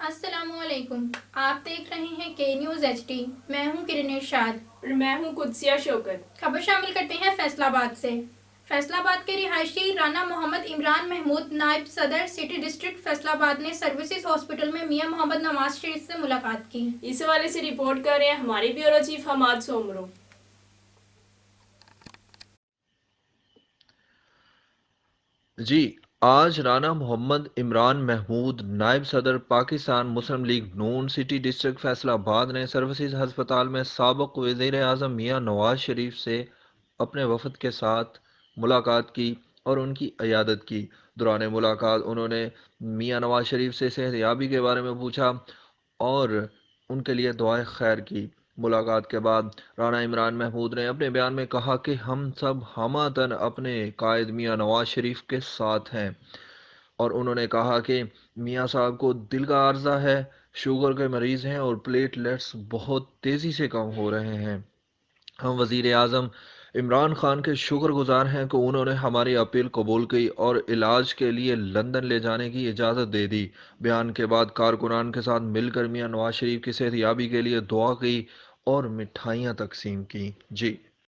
السلام علیکم، آپ دیکھ رہے ہیں کے نیوز ایچ ڈی۔ میں ہوں کرن ارشاد اور میں ہوں قدسیہ شوکت۔ خبر شامل کرتے ہیں فیصل آباد سے۔ فیصل آباد کے رہائشی رانا محمد عمران محمود نائب صدر سٹی ڈسٹرکٹ فیصل آباد نے سروسز ہاسپٹل میں میاں محمد نواز شریف سے ملاقات کی۔ اس حوالے سے رپورٹ کر رہے ہیں ہمارے بیورو چیف حماد سومرو۔ آج رانا محمد عمران محمود نائب صدر پاکستان مسلم لیگ نون سٹی ڈسٹرکٹ فیصل آباد نے سروسز ہسپتال میں سابق وزیر اعظم میاں نواز شریف سے اپنے وفد کے ساتھ ملاقات کی اور ان کی عیادت کی۔ دوران ملاقات انہوں نے میاں نواز شریف سے صحت یابی کے بارے میں پوچھا اور ان کے لیے دعائیں خیر کی۔ ملاقات کے بعد رانا عمران محمود نے اپنے بیان میں کہا کہ ہم سب ہمہ اپنے قائد میاں نواز شریف کے ساتھ ہیں، اور انہوں نے کہا کہ میاں صاحب کو دل کا عارضہ ہے، شوگر کے مریض ہیں اور پلیٹلیٹس بہت تیزی سے کم ہو رہے ہیں۔ ہم وزیر اعظم عمران خان کے شکر گزار ہیں کہ انہوں نے ہماری اپیل قبول کی اور علاج کے لیے لندن لے جانے کی اجازت دے دی۔ بیان کے بعد کارکنان کے ساتھ مل کر میاں نواز شریف کی صحت یابی کے لیے دعا کی اور مٹھائیاں تقسیم کی۔